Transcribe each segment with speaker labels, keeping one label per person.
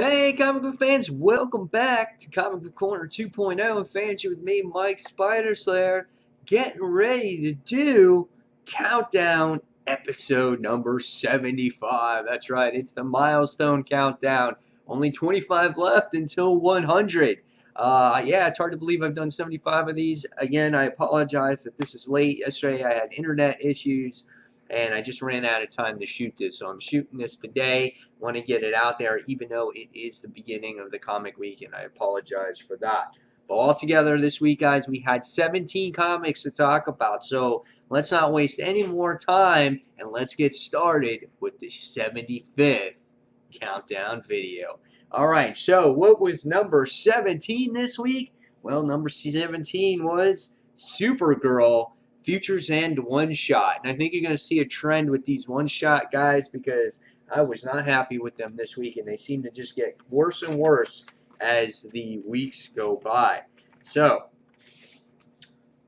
Speaker 1: Hey, comic book fans, welcome back to Comic Book Corner 2.0 and fans, you with me, Mike Spider Slayer, getting ready to do Countdown episode number 75. That's right, it's the milestone countdown. Only 25 left until 100. Yeah, it's hard to believe I've done 75 of these. Again, I apologize if this is late. Yesterday I had internet issues and I just ran out of time to shoot this, so I'm shooting this today. Want to get it out there, even though it is the beginning of the comic week, and I apologize for that. But altogether this week, guys, we had 17 comics to talk about, so let's not waste any more time, and let's get started with the 75th countdown video. Alright, so what was number 17 this week? Well, number 17 was Supergirl Futures End One Shot. And I think you're going to see a trend with these one shot guys because I was not happy with them this week, and they seem to just get worse and worse as the weeks go by. So,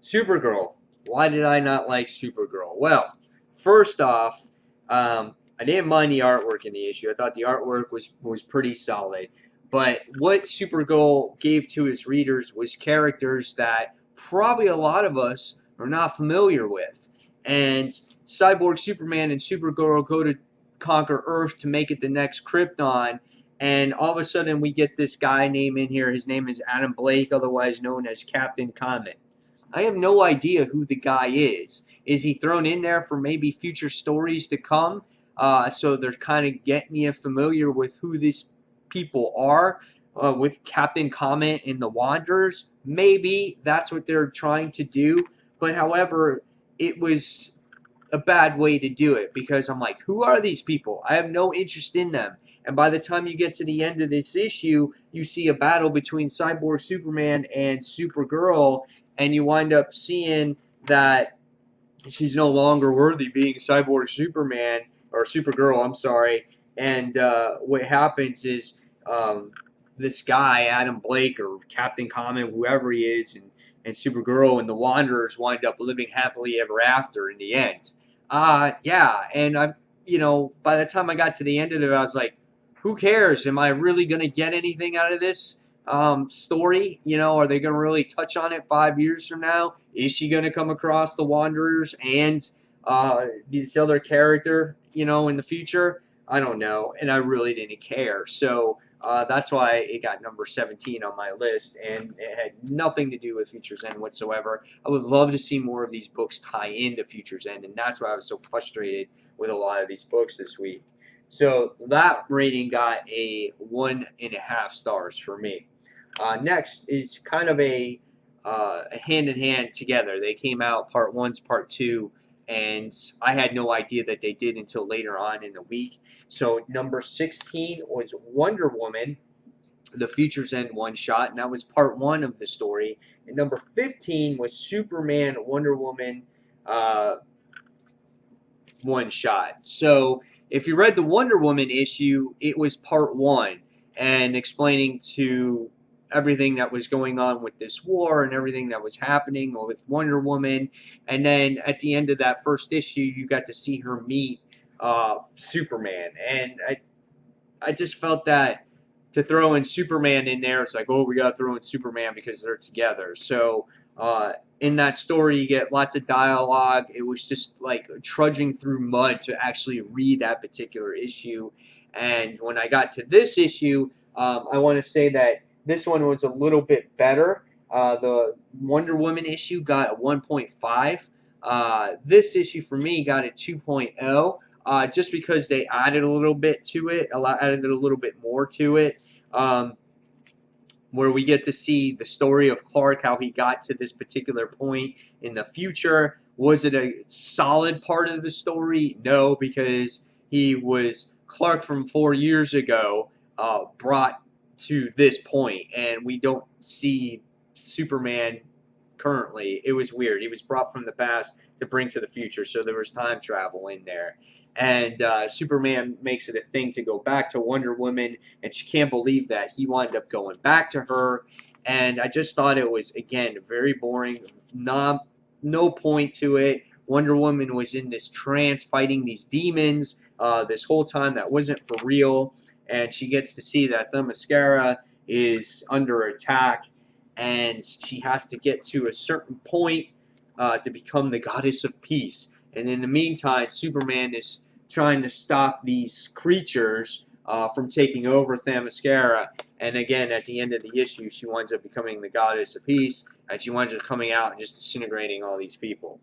Speaker 1: Supergirl. Why did I not like Supergirl? Well, first off, I didn't mind the artwork in the issue. I thought the artwork was pretty solid. But what Supergirl gave to his readers was characters that probably a lot of us are not familiar with. And Cyborg Superman and Supergirl go to conquer Earth to make it the next Krypton, and all of a sudden we get this guy name in here. His name is Adam Blake, otherwise known as Captain Comet. I have no idea who the guy is. Is he thrown in there for maybe future stories to come? So they're kind of getting you familiar with who these people are, with Captain Comet and the Wanderers. Maybe that's what they're trying to do. But however, it was a bad way to do it because I'm like, who are these people? I have no interest in them. And by the time you get to the end of this issue, you see a battle between Cyborg Superman and Supergirl, and you wind up seeing that she's no longer worthy being Cyborg Superman, or Supergirl, I'm sorry. And what happens is this guy, Adam Blake, or Captain Comet, whoever he is, and Supergirl and the Wanderers wind up living happily ever after in the end. Yeah, and by the time I got to the end of it, I was like, who cares? Am I really going to get anything out of this story? Are they going to really touch on it 5 years from now? Is she going to come across the Wanderers and this other character, in the future? I don't know, and I really didn't care. So that's why it got number 17 on my list, and it had nothing to do with Futures End whatsoever. I would love to see more of these books tie into Futures End, and that's why I was so frustrated with a lot of these books this week. So that rating got a 1.5 stars for me. Next is kind of a hand in hand together. They came out part 1 to part 2, and I had no idea that they did until later on in the week. So number 16 was Wonder Woman, the Futures End one shot, and that was part 1 of the story. And number 15 was Superman Wonder Woman one shot. So if you read the Wonder Woman issue, it was part 1 and explaining to everything that was going on with this war and everything that was happening with Wonder Woman. And then at the end of that first issue, you got to see her meet Superman. And I just felt that to throw in Superman in there, it's like, oh, we got to throw in Superman because they're together. So in that story, you get lots of dialogue. It was just like trudging through mud to actually read that particular issue. And when I got to this issue, I want to say that this one was a little bit better. The Wonder Woman issue got a 1.5. This issue for me got a 2.0. Just because they added a little bit to it, added a little bit more to it, where we get to see the story of Clark, how he got to this particular point in the future. Was it a solid part of the story? No, because he was Clark from 4 years ago, brought to this point, and we don't see Superman currently. It was weird. He was brought from the past to bring to the future, so there was time travel in there. And Superman makes it a thing to go back to Wonder Woman, and she can't believe that he wound up going back to her. And I just thought it was, again, very boring. No point to it. Wonder Woman was in this trance fighting these demons this whole time that wasn't for real. and she gets to see that Themyscira is under attack, and she has to get to a certain point to become the goddess of peace. And in the meantime, Superman is trying to stop these creatures from taking over Themyscira. And again, at the end of the issue, she winds up becoming the goddess of peace, and she winds up coming out and just disintegrating all these people.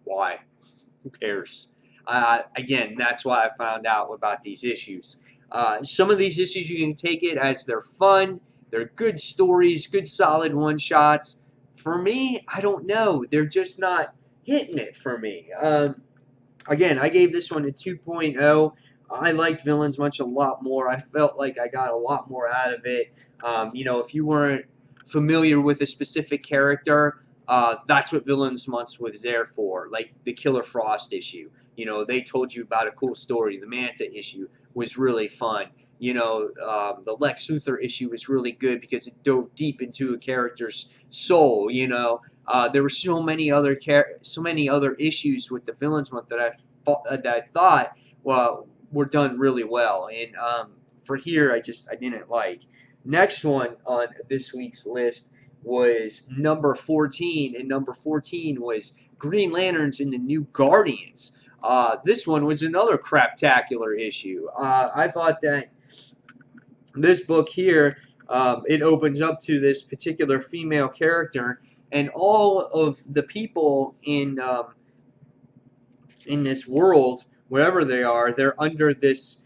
Speaker 1: Why? Who cares? Again, that's why I found out about these issues. Some of these issues you can take it as they're fun, they're good stories, good solid one-shots. For me, I don't know. They're just not hitting it for me. Again, I gave this one a 2.0. I liked Villains Much a lot more. I felt like I got a lot more out of it. If you weren't familiar with a specific character, that's what Villains Month was there for. Like the Killer Frost issue. They told you about a cool story. The Manta issue was really fun. The Lex Luthor issue was really good because it dove deep into a character's soul. There were so many other issues with the Villains Month that I thought were done really well. And for here, I didn't like. Next one on this week's list was number 14, and number 14 was Green Lanterns and the New Guardians. This one was another craptacular issue. I thought that this book here, it opens up to this particular female character, and all of the people in this world, wherever they are, they're under this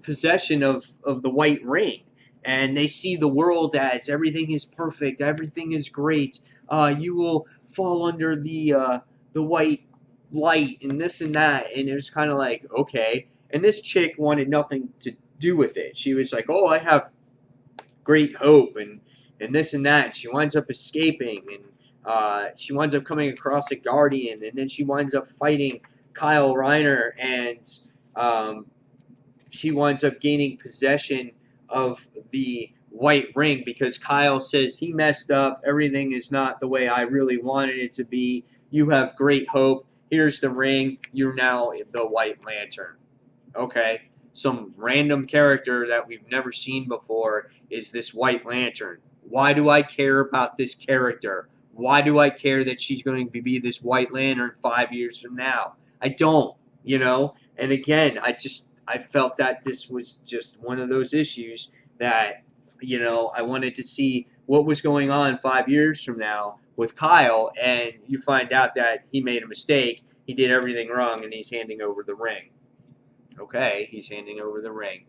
Speaker 1: possession of the White Ring. And they see the world as everything is perfect, everything is great. You will fall under the white light and this and that. And it was kind of like, okay. And this chick wanted nothing to do with it. She was like, oh, I have great hope and this and that. And she winds up escaping, and she winds up coming across a Guardian, and then she winds up fighting Kyle Reiner, and she winds up gaining possession of the White Ring because Kyle says he messed up. Everything is not the way I really wanted it to be. You have great hope. Here's the ring. You're now the White Lantern. Okay. Some random character that we've never seen before is this White Lantern. Why do I care about this character? Why do I care that she's going to be this White Lantern 5 years from now? I don't, And again, I felt that this was just one of those issues that, I wanted to see what was going on 5 years from now with Kyle, and you find out that he made a mistake, he did everything wrong, and he's handing over the ring. Okay, he's handing over the ring.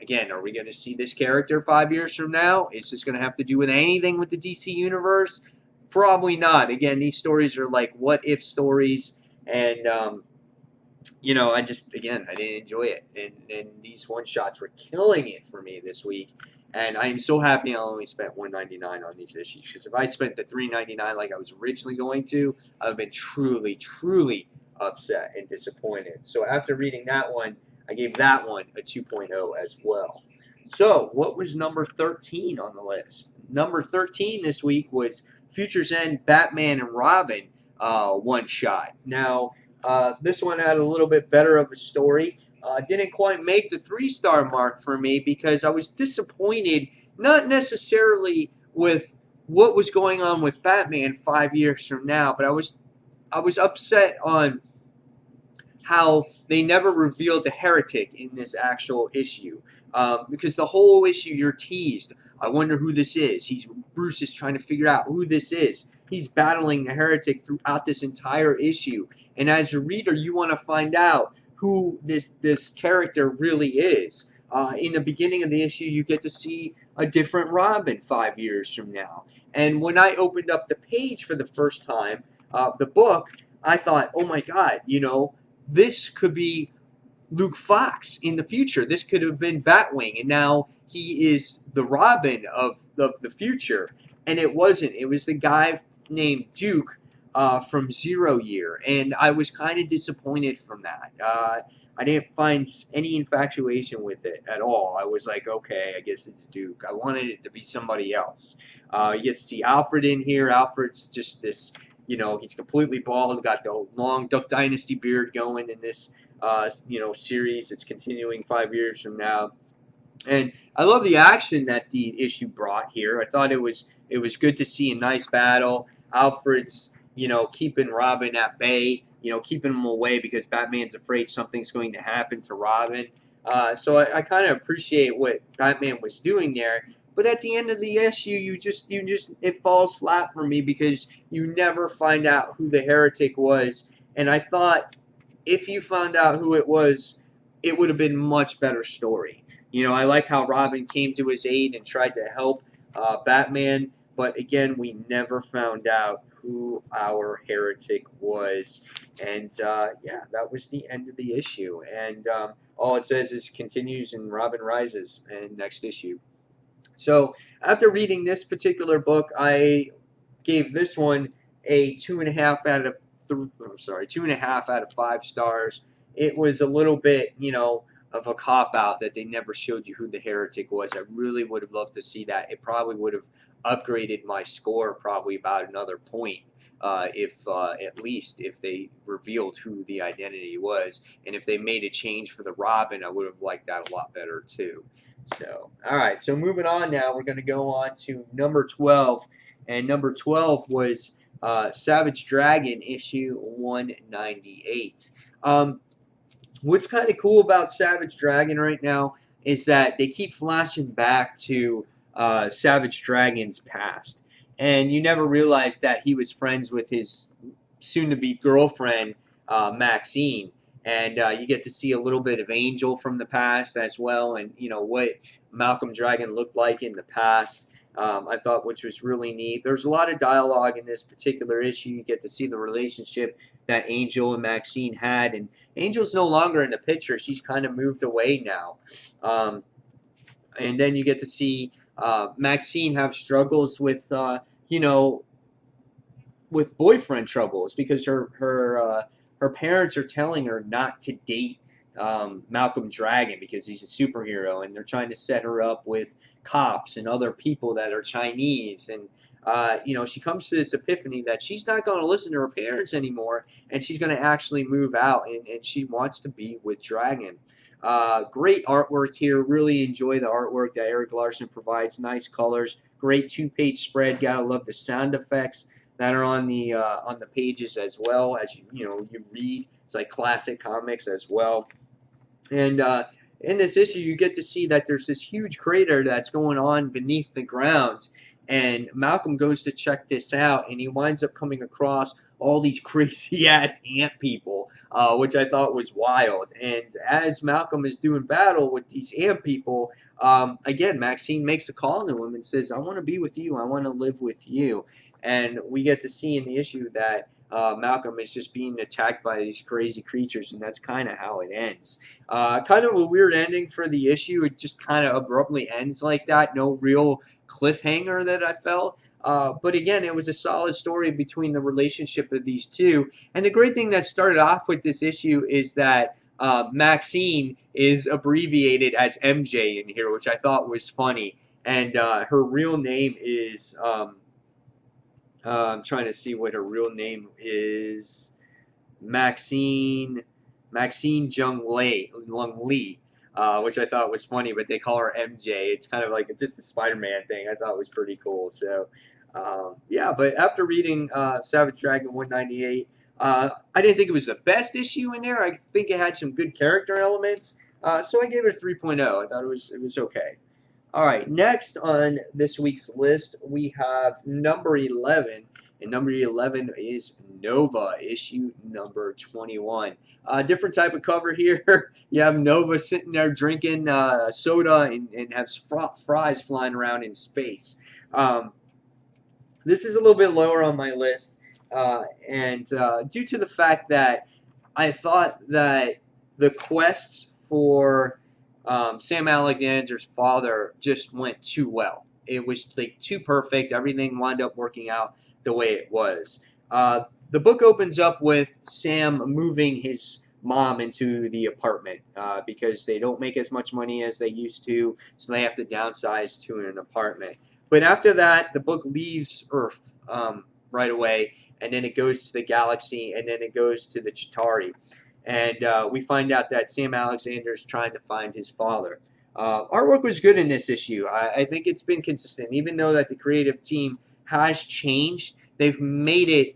Speaker 1: Again, are we going to see this character 5 years from now? Is this going to have to do with anything with the DC Universe? Probably not. Again, these stories are like what-if stories, and I didn't enjoy it. And these one-shots were killing it for me this week. And I am so happy I only spent $1.99 on these issues. Because if I spent the $3.99 like I was originally going to, I would have been truly, truly upset and disappointed. So after reading that one, I gave that one a 2.0 as well. So what was number 13 on the list? Number 13 this week was Future's End Batman and Robin one-shot. Now, this one had a little bit better of a story. Didn't quite make the 3-star mark for me because I was disappointed, not necessarily with what was going on with Batman 5 years from now, but I was upset on how they never revealed the heretic in this actual issue. Because the whole issue you're teased. I wonder who this is. Bruce is trying to figure out who this is. He's battling the heretic throughout this entire issue. And as a reader, you want to find out who this character really is. In the beginning of the issue, you get to see a different Robin 5 years from now. And when I opened up the page for the first time of the book, I thought, oh my God, this could be Luke Fox in the future. This could have been Batwing, and now he is the Robin of the future. And it wasn't. It was the guy named Duke from Zero Year, and I was kind of disappointed from that. I didn't find any infatuation with it at all. I was like, okay, I guess it's Duke. I wanted it to be somebody else. You get to see Alfred in here. Alfred's just this, he's completely bald, got the long Duck Dynasty beard going in this series. It's continuing 5 years from now. And I love the action that the issue brought here. I thought it was good to see a nice battle. Alfred's keeping Robin at bay, keeping him away because Batman's afraid something's going to happen to Robin. So I kind of appreciate what Batman was doing there. But at the end of the issue, you just it falls flat for me because you never find out who the heretic was. And I thought if you found out who it was, it would have been a much better story. I like how Robin came to his aid and tried to help Batman, but again, we never found out who our heretic was. And yeah, that was the end of the issue. And all it says is continues and Robin rises and next issue. So after reading this particular book, I gave this one a 2.5 out of 5 stars. It was a little bit, of a cop out that they never showed you who the heretic was. I really would have loved to see that. It probably would have upgraded my score probably about another point. If at least if they revealed who the identity was, and if they made a change for the Robin, I would have liked that a lot better too. So, all right. So moving on now, we're going to go on to number 12, and number 12 was Savage Dragon issue 198. What's kind of cool about Savage Dragon right now is that they keep flashing back to Savage Dragon's past, and you never realize that he was friends with his soon-to-be girlfriend Maxine, and you get to see a little bit of Angel from the past as well, and what Malcolm Dragon looked like in the past. I thought, which was really neat. There's a lot of dialogue in this particular issue. You get to see the relationship that Angel and Maxine had, and Angel's no longer in the picture. She's kind of moved away now. And then you get to see Maxine have struggles with, with boyfriend troubles because her parents are telling her not to date Malcolm Dragon because he's a superhero, and they're trying to set her up with cops and other people that are Chinese. And she comes to this epiphany that she's not going to listen to her parents anymore, and she's going to actually move out, and she wants to be with Dragon. Great artwork here. Really enjoy the artwork that Eric Larson provides. Nice colors. Great two-page spread. Gotta love the sound effects that are on the pages as well as you read. It's like classic comics as well. And in this issue, you get to see that there's this huge crater that's going on beneath the ground. And Malcolm goes to check this out, and he winds up coming across all these crazy-ass ant people, which I thought was wild. And as Malcolm is doing battle with these ant people, again, Maxine makes a call to him and says, I want to be with you. I want to live with you. And we get to see in the issue that Malcolm is just being attacked by these crazy creatures, and that's kind of how it ends. Kind of a weird ending for the issue. It just kind of abruptly ends like that. No real cliffhanger that I felt. But again, it was a solid story between the relationship of these two. And the great thing that started off with this issue is that Maxine is abbreviated as MJ in here, which I thought was funny. And her real name is... I'm trying to see what her real name is. Maxine Jung Lee, which I thought was funny, but they call her MJ. It's kind of like just the Spider-Man thing. I thought was pretty cool. So, yeah, but after reading Savage Dragon 198, I didn't think it was the best issue in there. I think it had some good character elements. So I gave it a 3.0. I thought it was okay. All right, next on this week's list, we have number 11, and number 11 is Nova, issue number 21. Different type of cover here. You have Nova sitting there drinking soda and has fries flying around in space. This is a little bit lower on my list, and due to the fact that I thought that the quests for Sam Alexander's father just went too well. It was like too perfect. Everything wound up working out the way it was. The book opens up with Sam moving his mom into the apartment because they don't make as much money as they used to, so they have to downsize to an apartment. But after that, the book leaves Earth right away, and then it goes to the galaxy, and then it goes to the Chitauri. and we find out that Sam Alexander is trying to find his father. Artwork was good in this issue. I think it's been consistent, even though that the creative team has changed. They've made it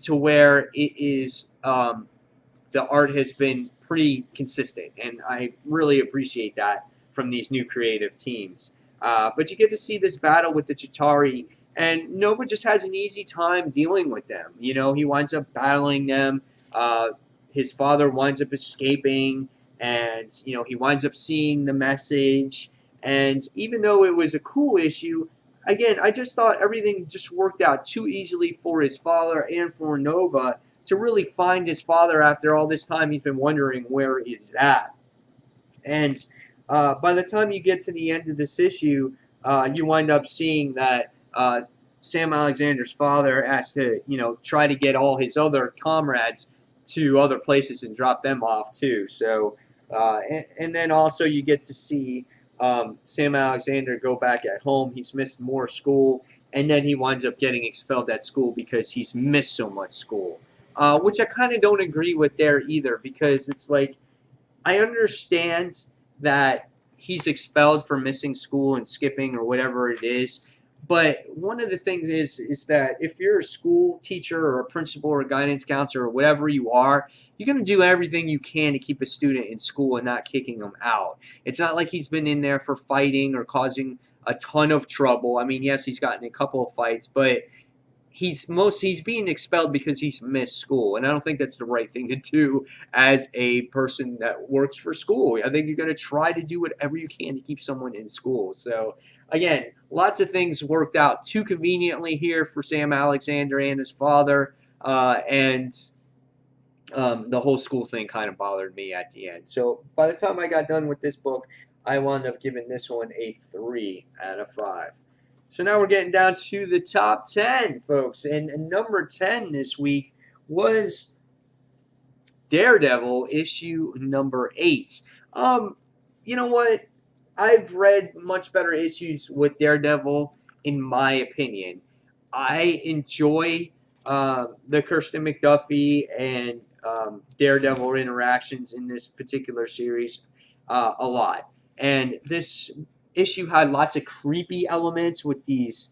Speaker 1: to where it is the art has been pretty consistent, and I really appreciate that from these new creative teams. But you get to see this battle with the Chitauri, and Nova just has an easy time dealing with them. You know, he winds up battling them. Uh, his father winds up escaping, and you know he winds up seeing the message. And even though it was a cool issue, again, I just thought everything just worked out too easily for his father and for Nova to really find his father after all this time he's been wondering where he's at. And by the time you get to the end of this issue, you wind up seeing that Sam Alexander's father has to, you know, try to get all his other comrades to other places and drop them off too. So, and then also you get to see Sam Alexander go back at home. He's missed more school, and then he winds up getting expelled at school because he's missed so much school. Which I kind of don't agree with there either, because it's like I understand that he's expelled for missing school and skipping or whatever it is. But one of the things is that if you're a school teacher or a principal or a guidance counselor or whatever you are, you're going to do everything you can to keep a student in school and not kicking them out. It's not like he's been in there for fighting or causing a ton of trouble. I mean, yes, he's gotten a couple of fights, but he's being expelled because he's missed school, and I don't think that's the right thing to do as a person that works for school. I think you're going to try to do whatever you can to keep someone in school. So again, lots of things worked out too conveniently here for Sam Alexander and his father, and the whole school thing kind of bothered me at the end. So by the time I got done with this book, I wound up giving this one a 3 out of 5. So now we're getting down to the top 10, folks. And number 10 this week was Daredevil issue number 8. You know what? I've read much better issues with Daredevil, in my opinion. I enjoy the Kirsten McDuffie and Daredevil interactions in this particular series a lot. And this issue had lots of creepy elements with these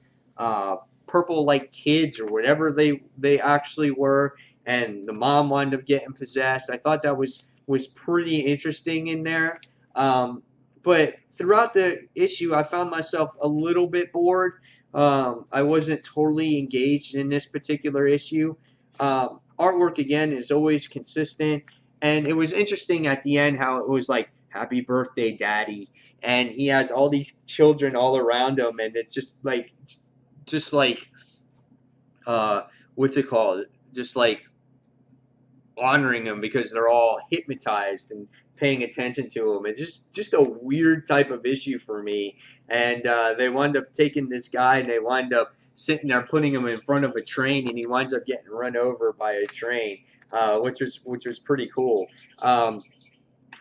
Speaker 1: purple like kids or whatever they actually were, and the mom wound up getting possessed. I thought that was pretty interesting in there. But throughout the issue, I found myself a little bit bored. I wasn't totally engaged in this particular issue. Artwork again is always consistent, and it was interesting at the end how it was like "Happy Birthday, Daddy," and he has all these children all around him, and it's just like uh, what's it called? Just like honoring him because they're all hypnotized and paying attention to him. It's just a weird type of issue for me. And they wind up taking this guy and they wind up sitting there putting him in front of a train, and he winds up getting run over by a train, which was pretty cool.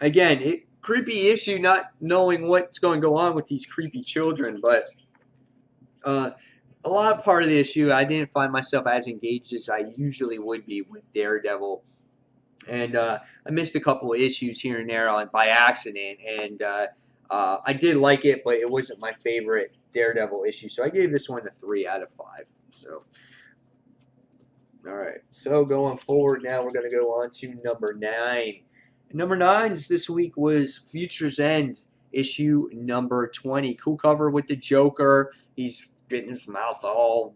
Speaker 1: Again, creepy issue, not knowing what's going to go on with these creepy children, but uh, a lot of part of the issue, I didn't find myself as engaged as I usually would be with Daredevil, and I missed a couple of issues here and there on by accident, and I did like it, but it wasn't my favorite Daredevil issue, so I gave this one a 3 out of 5. So, all right, so going forward now, we're going to go on to number 9. Number 9 this week was Future's End issue number 20. Cool cover with the Joker. He's getting his mouth all,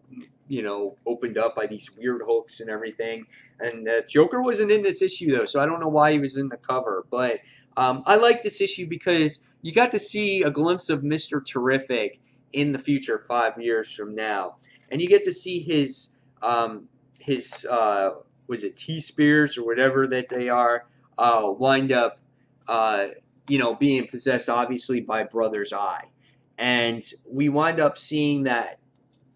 Speaker 1: opened up by these weird hooks and everything. And Joker wasn't in this issue, though, so I don't know why he was in the cover. But I like this issue because you got to see a glimpse of Mr. Terrific in the future 5 years from now. And you get to see was it T-Spears or whatever that they are, wind up, being possessed, obviously, by Brother's Eye. And we wind up seeing that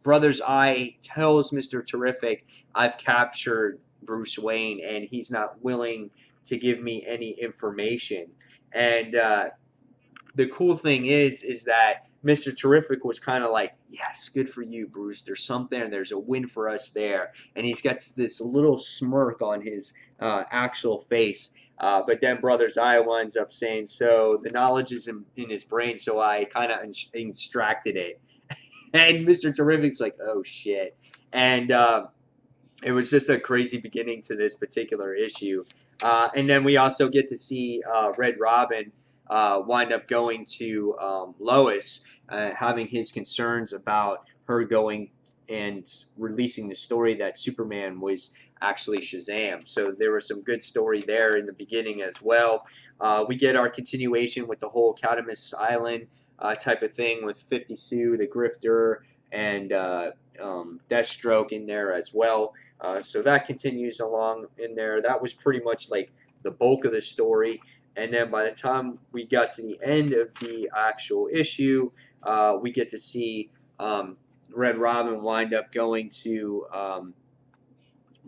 Speaker 1: Brother's Eye tells Mr. Terrific, I've captured Bruce Wayne, and he's not willing to give me any information. And the cool thing is that Mr. Terrific was kind of like, yes, good for you, Bruce. There's something, and there's a win for us there. And he's got this little smirk on his actual face. But then Brother's Eye winds up saying, so the knowledge is in his brain, so I kind of extracted it. And Mr. Terrific's like, oh shit. And it was just a crazy beginning to this particular issue. And then we also get to see Red Robin wind up going to Lois, having his concerns about her going and releasing the story that Superman was actually Shazam. So there was some good story there in the beginning as well. We get our continuation with the whole Catamus Island type of thing with 50 Sue, the Grifter, and Deathstroke in there as well. So that continues along in there. That was pretty much like the bulk of the story. And then by the time we got to the end of the actual issue, we get to see Red Robin wind up going to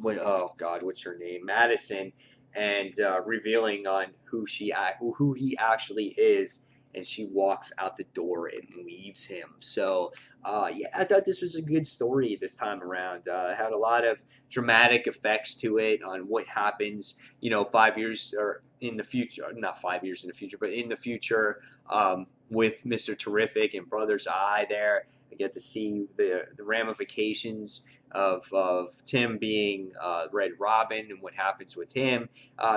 Speaker 1: what's her name, Madison, and revealing on who he actually is, and she walks out the door and leaves him. So yeah, I thought this was a good story this time around. It had a lot of dramatic effects to it on what happens, 5 years or in the future, not 5 years in the future, but in the future with Mr. Terrific and Brother's Eye there. I get to see the ramifications of Tim being Red Robin and what happens with him.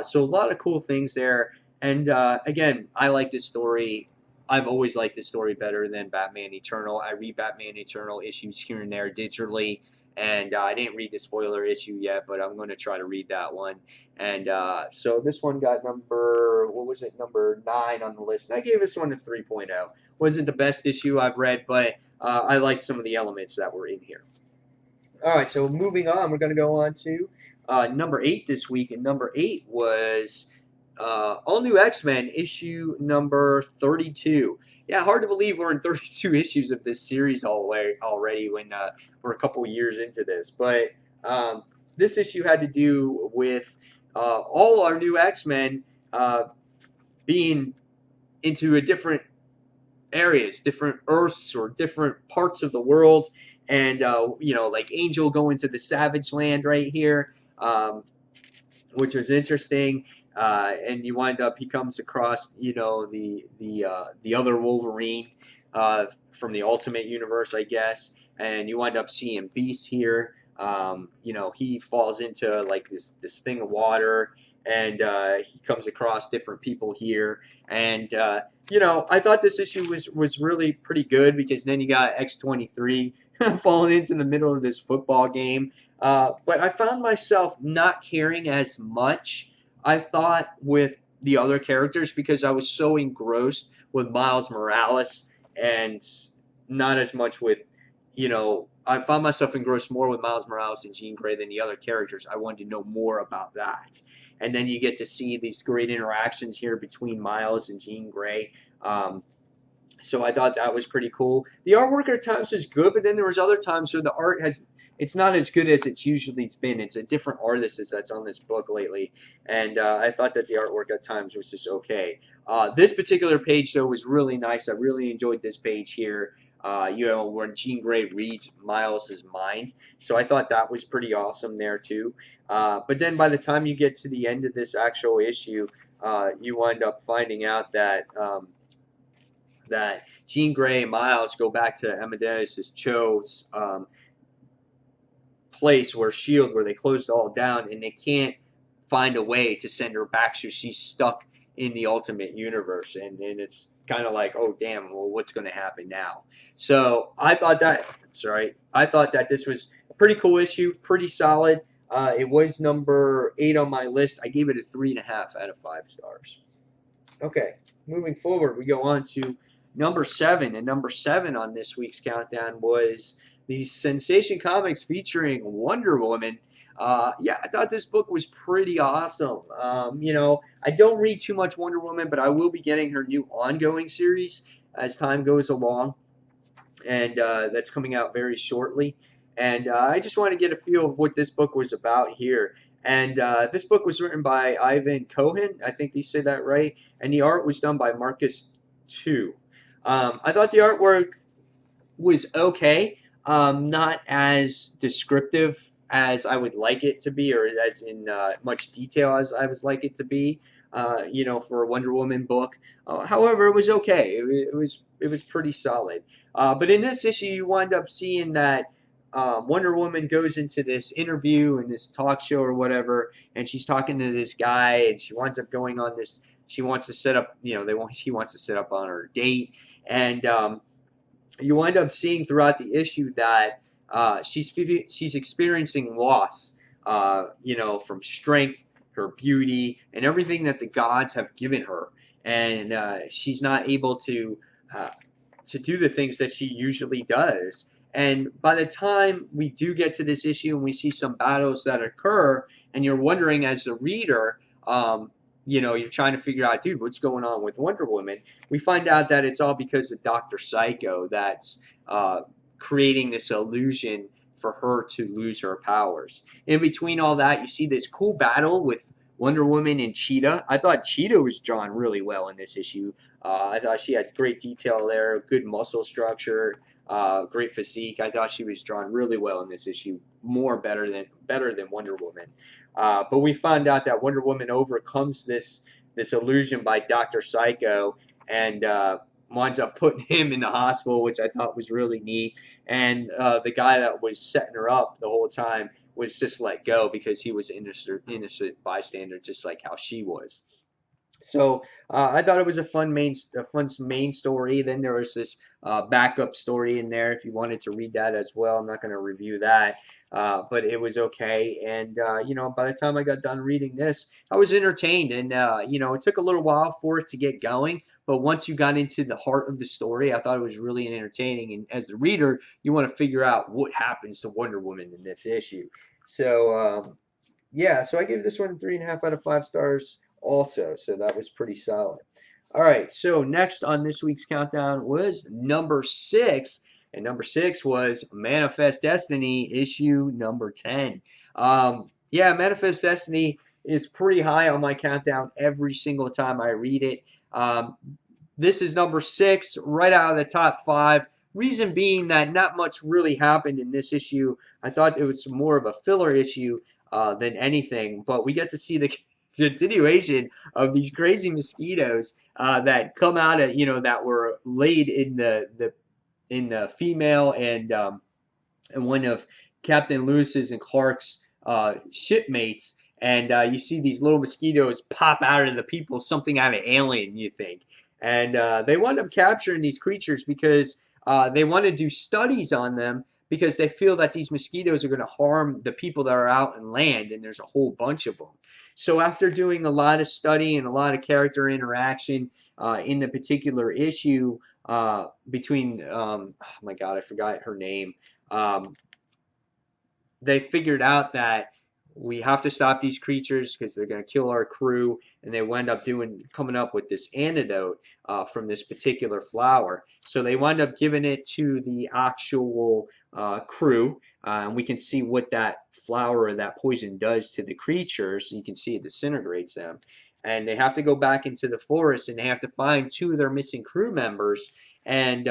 Speaker 1: So a lot of cool things there. And again, I like this story. I've always liked this story better than Batman Eternal. I read Batman Eternal issues here and there digitally, and I didn't read the spoiler issue yet, but I'm going to try to read that one. And so this one got number 9 on the list. I gave this one a 3.0. Wasn't the best issue I've read, but I liked some of the elements that were in here. All right, so moving on, we're going to go on to number 8 this week, and number 8 was All New X-Men issue number 32. Yeah, hard to believe we're in 32 issues of this series already when we're a couple years into this. But this issue had to do with all our new X-Men being into a different areas, different Earths or different parts of the world. And, like Angel going to the Savage Land right here, which was interesting. And he comes across, the other Wolverine from the Ultimate Universe, I guess. And you wind up seeing Beast here. He falls into like this thing of water, and he comes across different people here. And I thought this issue was really pretty good, because then you got X-23 falling into the middle of this football game. But I found myself not caring as much, I thought, with the other characters, because I was so engrossed with Miles Morales, and not as much with, I found myself engrossed more with Miles Morales and Jean Grey than the other characters. I wanted to know more about that. And then you get to see these great interactions here between Miles and Jean Grey. So I thought that was pretty cool. The artwork at times was good, but then there was other times where the art it's not as good as it's usually been. It's a different artist that's on this book lately, and I thought that the artwork at times was just okay. This particular page, though, was really nice. I really enjoyed this page here. When Jean Grey reads Miles' mind. So I thought that was pretty awesome there, too. But then by the time you get to the end of this actual issue, you wind up finding out that Jean Grey and Miles go back to Amadeus Cho's place where S.H.I.E.L.D., where they closed it all down, and they can't find a way to send her back, so she's stuck in the Ultimate Universe. And it's kind of like, oh, damn, well, what's going to happen now? So I thought that this was a pretty cool issue, pretty solid. It was number 8 on my list. I gave it a 3.5 out of 5 stars. Okay, moving forward, we go on to number 7. And number 7 on this week's countdown was the Sensation Comics featuring Wonder Woman. I thought this book was pretty awesome. I don't read too much Wonder Woman, but I will be getting her new ongoing series as time goes along, and that's coming out very shortly. And I just want to get a feel of what this book was about here. And this book was written by Ivan Cohen, I think you say that right, and the art was done by Marcus Tu. I thought the artwork was okay, not as descriptive as I would like it to be, or as in much detail as I would like it to be. for a Wonder Woman book. However, it was okay. It was pretty solid. But in this issue, you wind up seeing that Wonder Woman goes into this interview in this talk show or whatever, and she's talking to this guy, and she winds up going on this. She wants to set up, she wants to set up on her date, and you wind up seeing throughout the issue that she's experiencing loss, from strength, her beauty, and everything that the gods have given her, and she's not able uh, to do the things that she usually does. And by the time we do get to this issue and we see some battles that occur, and you're wondering as a reader, you're trying to figure out, dude, what's going on with Wonder Woman? We find out that it's all because of Dr. Psycho that's creating this illusion for her to lose her powers. In between all that, you see this cool battle with Wonder Woman and Cheetah. I thought Cheetah was drawn really well in this issue. I thought she had great detail there, good muscle structure, great physique. I thought she was drawn really well in this issue, better than Wonder Woman. But we found out that Wonder Woman overcomes this illusion by Dr. Psycho and winds up putting him in the hospital, which I thought was really neat. And the guy that was setting her up the whole time was just let go because he was an innocent bystander, just like how she was. So I thought it was a fun main story. Then there was this backup story in there. If you wanted to read that as well, I'm not going to review that, but it was okay. And by the time I got done reading this, I was entertained. And it took a little while for it to get going, but once you got into the heart of the story, I thought it was really entertaining. And as the reader, you want to figure out what happens to Wonder Woman in this issue. So yeah, so I gave this one 3.5 out of 5 stars also, so that was pretty solid. All right, so next on this week's countdown was number 6, and number 6 was Manifest Destiny issue number 10. Yeah, Manifest Destiny is pretty high on my countdown every single time I read it. This is number 6, right out of the top 5. Reason being that not much really happened in this issue. I thought it was more of a filler issue than anything, but we get to see the continuation of these crazy mosquitoes that come out of that were laid in the female and one of Captain Lewis's and Clark's shipmates, and you see these little mosquitoes pop out of the people, something out of Alien, you think, and they wind up capturing these creatures because they want to do studies on them because they feel that these mosquitoes are going to harm the people that are out in land, and there's a whole bunch of them. So after doing a lot of study and a lot of character interaction in the particular issue between, oh my God, I forgot her name. Um, they figured out that we have to stop these creatures because they're going to kill our crew, and they wind up coming up with this antidote from this particular flower. So they wind up giving it to the actual crew, and we can see what that flower or that poison does to the creatures. You can see it disintegrates them, and they have to go back into the forest, and they have to find 2 of their missing crew members, and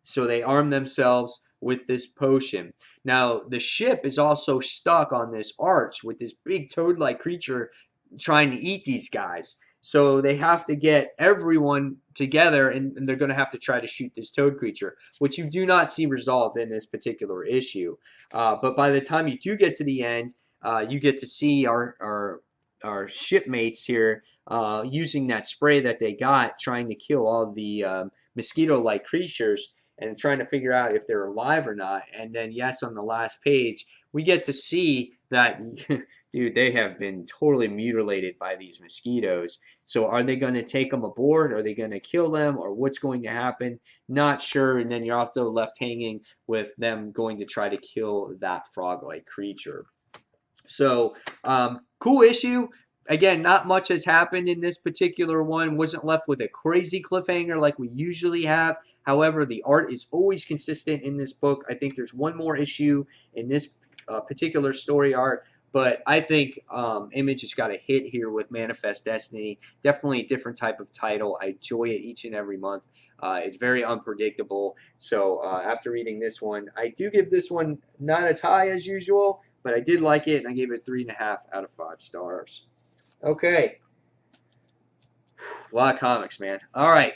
Speaker 1: so they arm themselves with this potion. Now, the ship is also stuck on this arch with this big toad-like creature trying to eat these guys. So they have to get everyone together, and they're going to have to try to shoot this toad creature, which you do not see resolved in this particular issue. But by the time you do get to the end, you get to see our shipmates here using that spray that they got, trying to kill all the mosquito-like creatures and trying to figure out if they're alive or not. And then, yes, on the last page, we get to see that, dude, they have been totally mutilated by these mosquitoes. So are they going to take them aboard? Are they going to kill them? Or what's going to happen? Not sure. And then you're also left hanging with them going to try to kill that frog-like creature. So, cool issue. Again, not much has happened in this particular one. Wasn't left with a crazy cliffhanger like we usually have. However, the art is always consistent in this book. I think there's one more issue in this particular story arc, but I think Image has got a hit here with Manifest Destiny. Definitely a different type of title. I enjoy it each and every month. It's very unpredictable. So after reading this one, I do give this one not as high as usual, but I did like it, and I gave it 3.5 out of 5 stars. Okay, A lot of comics, man. All right,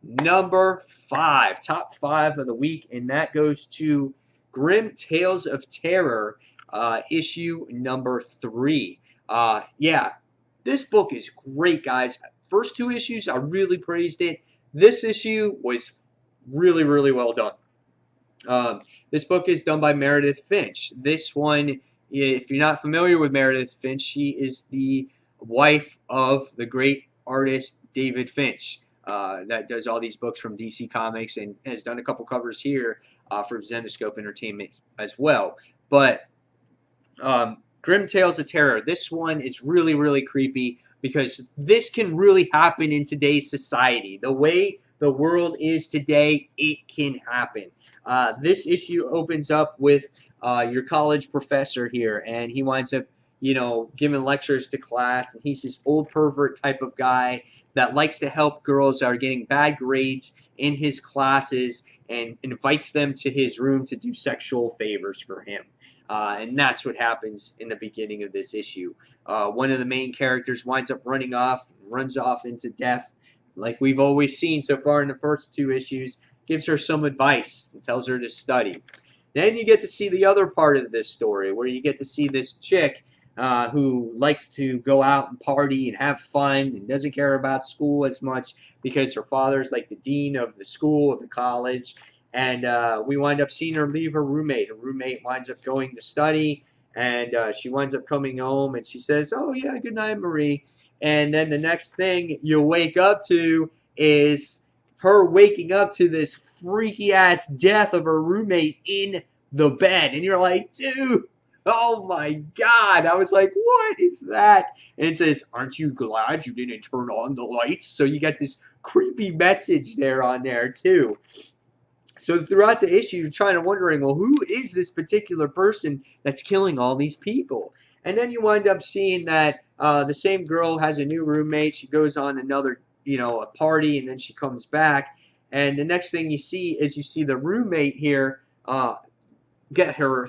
Speaker 1: number 5, top 5 of the week, and that goes to Grim Tales of Terror, issue number 3. Yeah, this book is great, guys. First 2 issues, I really praised it. This issue was really, really well done. This book is done by Meredith Finch. This one, if you're not familiar with Meredith Finch, she is the wife of the great artist David Finch, that does all these books from DC Comics and has done a couple covers here for Zenescope Entertainment as well. But Grim Tales of Terror, this one is really, really creepy because this can really happen in today's society. The way the world is today, it can happen. This issue opens up with your college professor here, and he winds up, giving lectures to class, and he's this old pervert type of guy that likes to help girls that are getting bad grades in his classes and invites them to his room to do sexual favors for him. And that's what happens in the beginning of this issue. One of the main characters winds up runs off into death, like we've always seen so far in the first 2 issues, gives her some advice and tells her to study. Then you get to see the other part of this story, where you get to see this chick who likes to go out and party and have fun and doesn't care about school as much because her father's like the dean of the school, of the college. And we wind up seeing her leave her roommate. Her roommate winds up going to study, and she winds up coming home, and she says, "Oh, yeah, good night, Marie." And then the next thing you wake up to is her waking up to this freaky-ass death of her roommate in the bed. And you're like, dude, oh my God. I was like, what is that? And it says, aren't you glad you didn't turn on the lights? So you got this creepy message there on there, too. So throughout the issue, you're trying to wondering, well, who is this particular person that's killing all these people? And then you wind up seeing that the same girl has a new roommate. She goes on another, a party, and then she comes back. And the next thing you see is you see the roommate here get her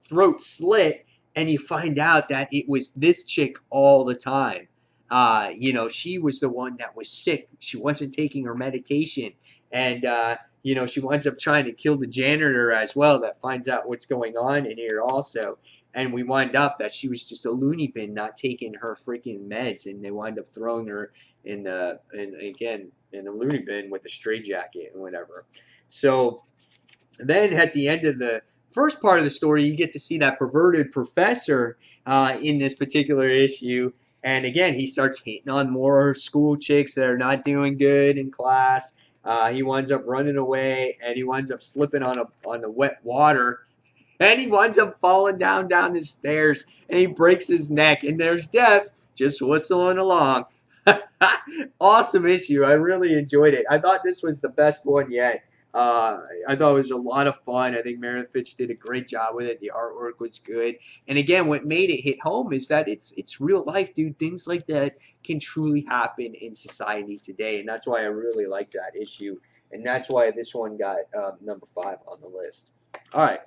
Speaker 1: throat slit, and you find out that it was this chick all the time. She was the one that was sick. She wasn't taking her medication. And, she winds up trying to kill the janitor as well that finds out what's going on in here also. And we wind up that she was just a loony bin not taking her freaking meds, and they wind up throwing her in a loony bin with a straitjacket and whatever. So then at the end of the first part of the story, you get to see that perverted professor in this particular issue. And again, he starts hitting on more school chicks that are not doing good in class. He winds up running away, and he winds up slipping on the wet water, and he winds up falling down the stairs, and he breaks his neck, and there's Death just whistling along. Awesome issue. I really enjoyed it. I thought this was the best one yet. I thought it was a lot of fun. I think Meredith Finch did a great job with it. The artwork was good. And again, what made it hit home is that it's real life, dude. Things like that can truly happen in society today. And that's why I really like that issue. And that's why this one got number 5 on the list. All right.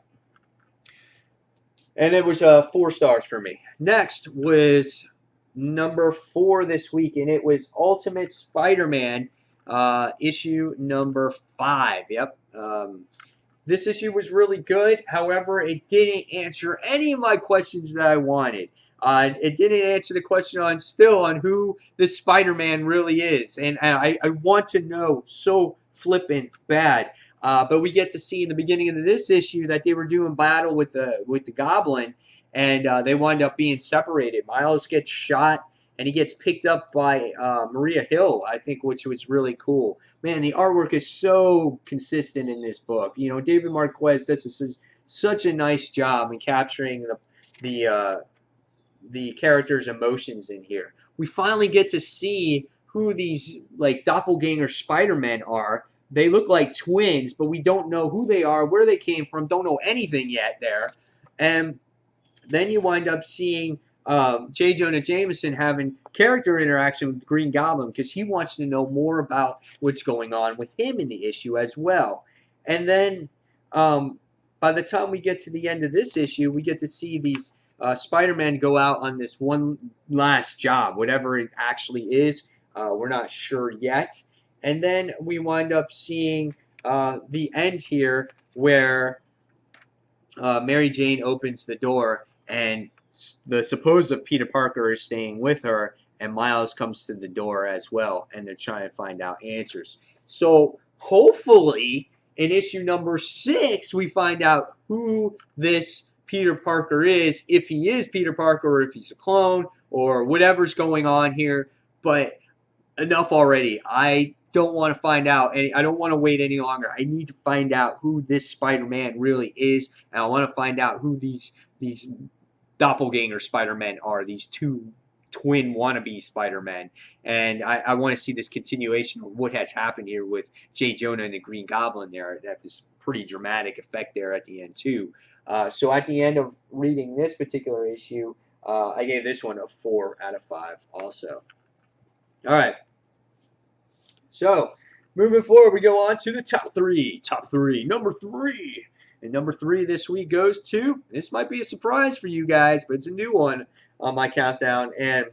Speaker 1: And it was 4 stars for me. Next was number 4 this week, and it was Ultimate Spider-Man, issue number 5. Yep. This issue was really good. However, it didn't answer any of my questions that I wanted. It didn't answer the question on who the Spider-Man really is, and I want to know so flippin' bad. But we get to see in the beginning of this issue that they were doing battle with the Goblin, and they wind up being separated. Miles gets shot, and he gets picked up by Maria Hill, I think, which was really cool. Man, the artwork is so consistent in this book. David Marquez does such a nice job in capturing the characters' emotions in here. We finally get to see who these doppelganger Spider-Men are. They look like twins, but we don't know who they are, where they came from, don't know anything yet there. And then you wind up seeing J. Jonah Jameson having character interaction with the Green Goblin because he wants to know more about what's going on with him in the issue as well. And then by the time we get to the end of this issue, we get to see these Spider-Man go out on this one last job, whatever it actually is. We're not sure yet. And then we wind up seeing the end here where Mary Jane opens the door and the supposed Peter Parker is staying with her, and Miles comes to the door as well, and they're trying to find out answers. So hopefully, in issue number 6, we find out who this Peter Parker is, if he is Peter Parker or if he's a clone or whatever's going on here. But enough already. I don't want to find out, and I don't want to wait any longer. I need to find out who this Spider-Man really is, and I want to find out who these doppelganger Spider-Men are, these two twin wannabe Spider-Men. And I want to see this continuation of what has happened here with J. Jonah and the Green Goblin there. That was pretty dramatic effect there at the end, too. So at the end of reading this particular issue, I gave this one a 4 out of 5 also. All right. So, moving forward, we go on to the top 3. Top 3. Number 3. And number 3 this week goes to, this might be a surprise for you guys, but it's a new one on my countdown, and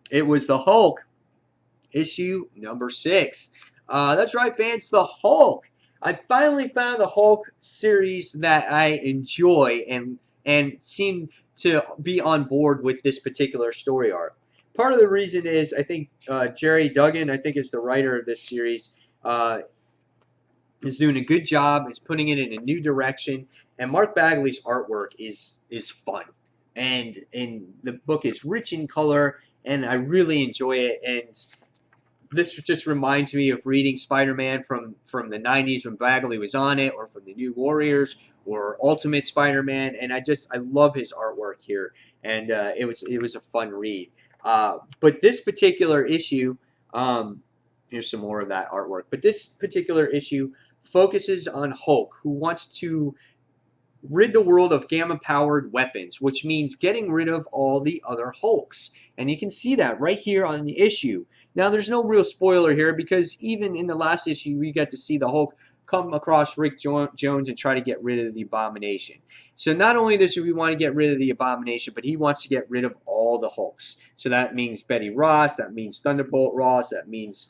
Speaker 1: it was the Hulk, issue number 6. That's right, fans, the Hulk. I finally found the Hulk series that I enjoy and seem to be on board with this particular story arc. Part of the reason is I think Jerry Duggan, I think is the writer of this series, is doing a good job, is putting it in a new direction, and Mark Bagley's artwork is fun. And the book is rich in color, and I really enjoy it. And this just reminds me of reading Spider-Man from the 90s when Bagley was on it, or from the New Warriors, or Ultimate Spider-Man, and I love his artwork here, and it was a fun read. But this particular issue, here's some more of that artwork, but this particular issue focuses on Hulk, who wants to rid the world of gamma-powered weapons, which means getting rid of all the other Hulks. And you can see that right here on the issue. Now, there's no real spoiler here, because even in the last issue, we got to see the Hulk come across Rick Jones and try to get rid of the Abomination. So not only does he want to get rid of the Abomination, but he wants to get rid of all the Hulks. So that means Betty Ross, that means Thunderbolt Ross, that means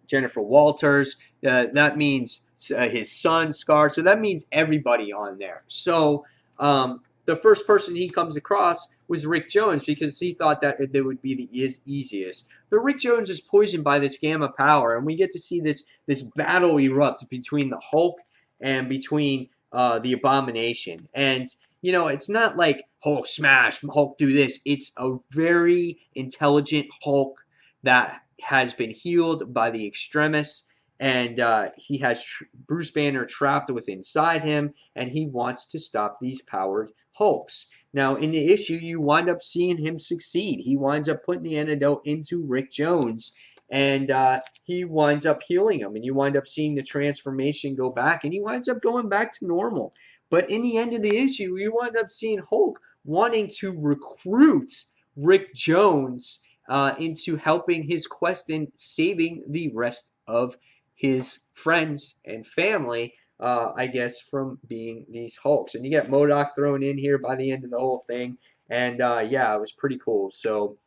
Speaker 1: Jennifer Walters, that means his son, Scar. So that means everybody on there. So the first person he comes across was Rick Jones, because he thought that it would be the easiest. But Rick Jones is poisoned by this gamma power, and we get to see this battle erupt between the Hulk and between the Abomination. And, you know, it's not like Hulk smash, Hulk do this. It's a very intelligent Hulk that has been healed by the extremists, and he has Bruce Banner trapped within inside him, and he wants to stop these powered Hulks. Now, in the issue, you wind up seeing him succeed. He winds up putting the antidote into Rick Jones, and he winds up healing him, and you wind up seeing the transformation go back, and he winds up going back to normal. But in the end of the issue, you wind up seeing Hulk wanting to recruit Rick Jones into helping his quest in saving the rest of his friends and family, I guess, from being these Hulks. And you get MODOK thrown in here by the end of the whole thing. And yeah, it was pretty cool. So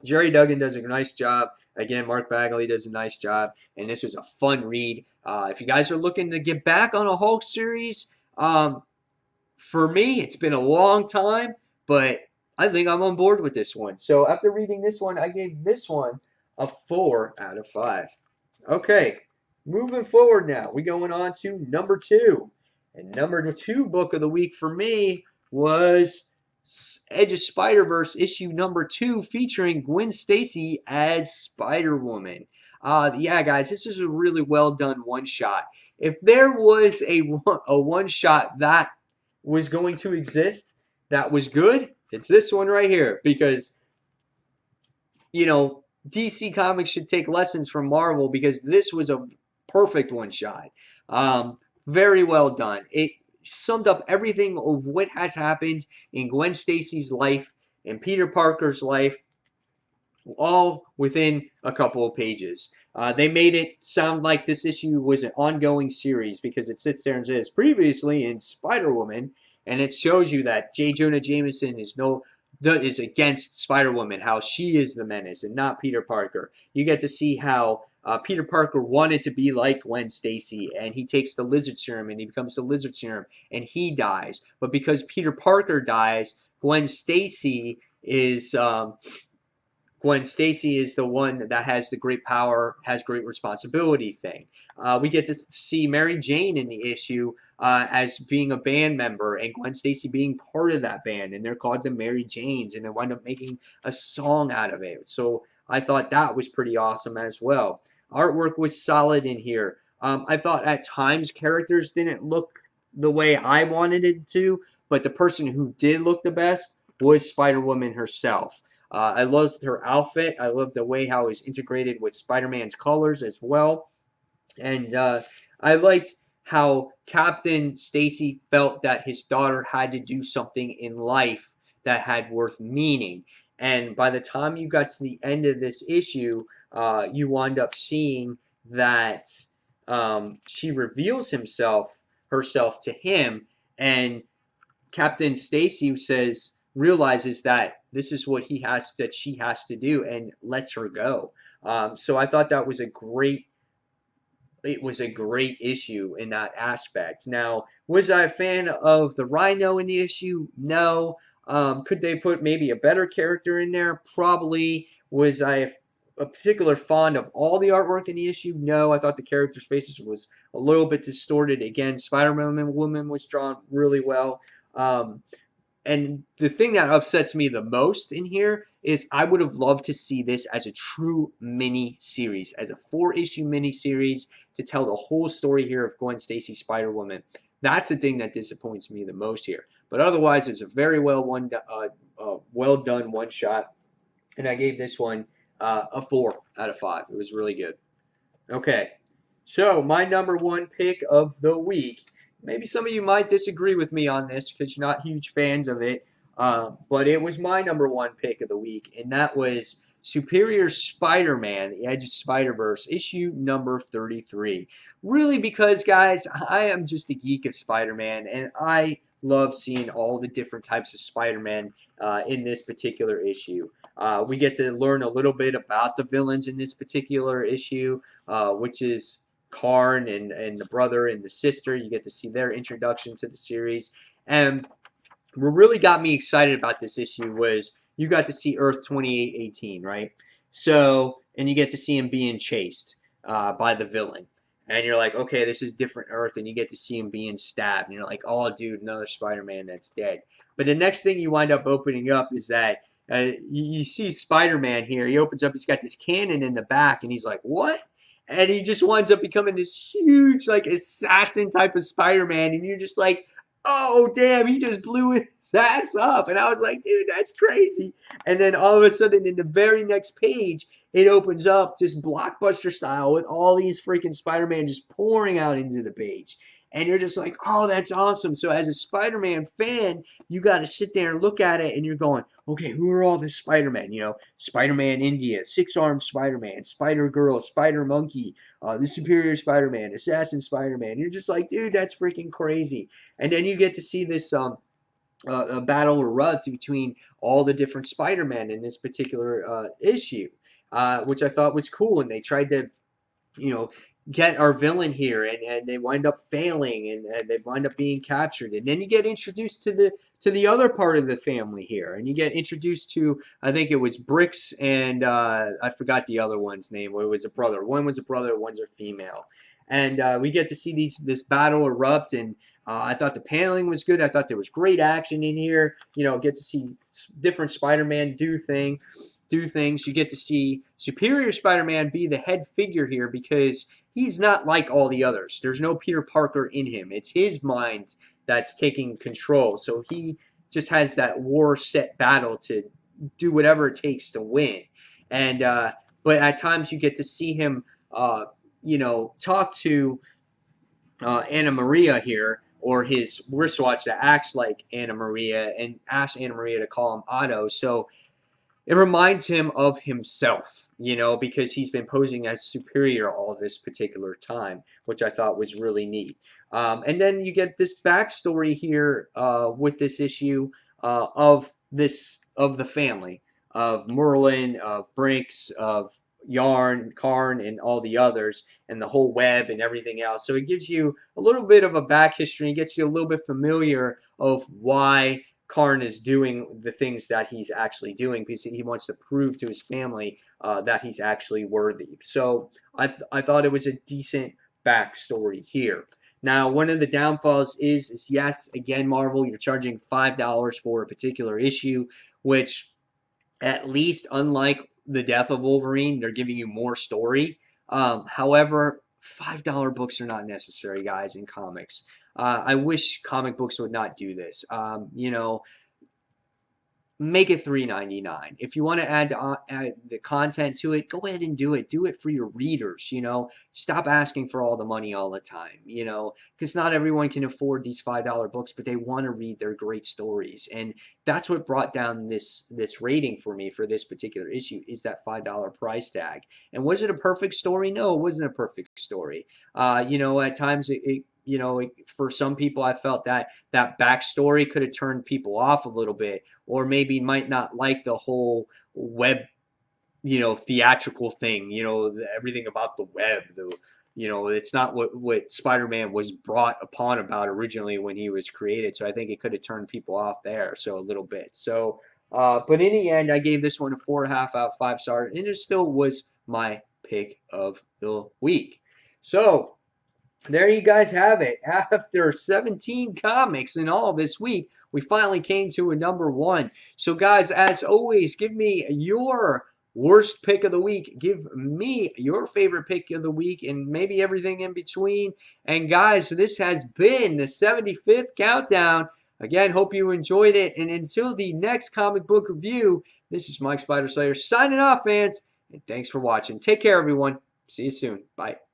Speaker 1: Jerry Duggan does a nice job. Again, Mark Bagley does a nice job. And this was a fun read. If you guys are looking to get back on a Hulk series, for me, it's been a long time, but I think I'm on board with this one. So after reading this one, I gave this one a 4 out of 5. Okay, moving forward now, we're going on to number 2. And number 2 book of the week for me was Edge of Spider-Verse issue number 2, featuring Gwen Stacy as Spider-Woman. Yeah, guys, this is a really well done one-shot. If there was a one-shot that was going to exist that was good, it's this one right here, because, you know, DC Comics should take lessons from Marvel, because this was a perfect one-shot. Very well done. It summed up everything of what has happened in Gwen Stacy's life and Peter Parker's life, all within a couple of pages. They made it sound like this issue was an ongoing series, because it sits there and says, previously in Spider-Woman, and it shows you that J. Jonah Jameson is no is against Spider-Woman, how she is the menace and not Peter Parker. You get to see how Peter Parker wanted to be like Gwen Stacy, and he takes the lizard serum and he becomes the lizard serum, and he dies. But because Peter Parker dies, Gwen Stacy is the one that has the great power, has great responsibility thing. We get to see Mary Jane in the issue as being a band member, and Gwen Stacy being part of that band, and they're called the Mary Janes, and they wind up making a song out of it. So I thought that was pretty awesome as well. Artwork was solid in here. I thought at times characters didn't look the way I wanted it to, but the person who did look the best was Spider-Woman herself. I loved her outfit. I loved the way how it was integrated with Spider-Man's colors as well. And I liked how Captain Stacy felt that his daughter had to do something in life that had worth meaning. And by the time you got to the end of this issue, you wind up seeing that she reveals herself to him, and Captain Stacy realizes that this is what she has to do, and lets her go. So I thought that was a great issue in that aspect. Now, was I a fan of the Rhino in the issue? No. Could they put maybe a better character in there? Probably. Was I a particular fond of all the artwork in the issue? No. I thought the characters' faces was a little bit distorted. Again, Spider-Man Woman was drawn really well. And the thing that upsets me the most in here is I would have loved to see this as a true mini series, as a 4-issue mini series to tell the whole story here of Gwen Stacy Spider-Woman. That's the thing that disappoints me the most here. But otherwise, it's a very well done one shot, and I gave this one a 4 out of 5. It was really good. Okay, so my number one pick of the week. Maybe some of you might disagree with me on this because you're not huge fans of it, but it was my number one pick of the week, and that was Superior Spider-Man: The Edge of Spider-Verse, issue number 33. Really, because guys, I am just a geek of Spider-Man, and I love seeing all the different types of Spider-Man in this particular issue. We get to learn a little bit about the villains in this particular issue, which is Karn and the brother and the sister. You get to see their introduction to the series. And what really got me excited about this issue was you got to see Earth 2818, right? So, and you get to see him being chased by the villain. And you're like, okay, this is different Earth, and you get to see him being stabbed. And you're like, oh, dude, another Spider-Man that's dead. But the next thing you wind up opening up is that you see Spider-Man here. He opens up, he's got this cannon in the back, and he's like, what? And he just winds up becoming this huge, like, assassin type of Spider-Man. And you're just like, oh, damn, he just blew his ass up. And I was like, dude, that's crazy. And then all of a sudden, in the very next page, it opens up just blockbuster style with all these freaking Spider-Man just pouring out into the page. And you're just like, oh, that's awesome. So as a Spider-Man fan, you got to sit there and look at it, and you're going, okay, who are all the Spider-Man? You know, Spider-Man India, Six-Armed Spider-Man, Spider-Girl, Spider-Monkey, the Superior Spider-Man, Assassin Spider-Man. You're just like, dude, that's freaking crazy. And then you get to see this a battle erupt between all the different Spider-Man in this particular issue, which I thought was cool. And they tried to, you know, get our villain here, and they wind up failing, and they wind up being captured. And then you get introduced to the other part of the family here, and you get introduced to, I think it was Bricks and I forgot the other one's name. It was a brother. One was a brother, one's a female. And we get to see this battle erupt, and I thought the paneling was good. I thought there was great action in here. You know, get to see different Spider-Man do things. You get to see Superior Spider-Man be the head figure here because he's not like all the others. There's no Peter Parker in him. It's his mind that's taking control. So he just has that war set battle to do whatever it takes to win. And but at times you get to see him, talk to Anna Maria here, or his wristwatch that acts like Anna Maria, and asks Anna Maria to call him Otto. So it reminds him of himself, because he's been posing as superior all this particular time, which I thought was really neat. And then you get this backstory here with this issue of this of the family of Merlin, of Brinks, of Yarn, Karn, and all the others, and the whole web and everything else. So it gives you a little bit of a back history and gets you a little bit familiar of why Karn is doing the things that he's actually doing because he wants to prove to his family that he's actually worthy. So I thought it was a decent backstory here. Now, one of the downfalls is yes, again, Marvel, you're charging $5 for a particular issue, which at least unlike the death of Wolverine, they're giving you more story. However, $5 books are not necessary, guys, in comics. I wish comic books would not do this. Make it $3.99. If you want to add the content to it, go ahead and do it. Do it for your readers. Stop asking for all the money all the time. Because not everyone can afford these $5 books, but they want to read their great stories, and that's what brought down this rating for me for this particular issue is that $5 price tag. And was it a perfect story? No, it wasn't a perfect story. At times for some people, I felt that backstory could have turned people off a little bit, or maybe might not like the whole web, theatrical thing, everything about the web, it's not what Spider-Man was brought upon about originally when he was created. So I think it could have turned people off there. So a little bit. So, but in the end, I gave this one a 4.5 out of 5 stars, and it still was my pick of the week. So, there you guys have it. After 17 comics in all this week, we finally came to a number one. So, guys, as always, give me your worst pick of the week. Give me your favorite pick of the week and maybe everything in between. And, guys, this has been the 75th Countdown. Again, hope you enjoyed it. And until the next comic book review, this is Mike Spider Slayer signing off, fans. And thanks for watching. Take care, everyone. See you soon. Bye.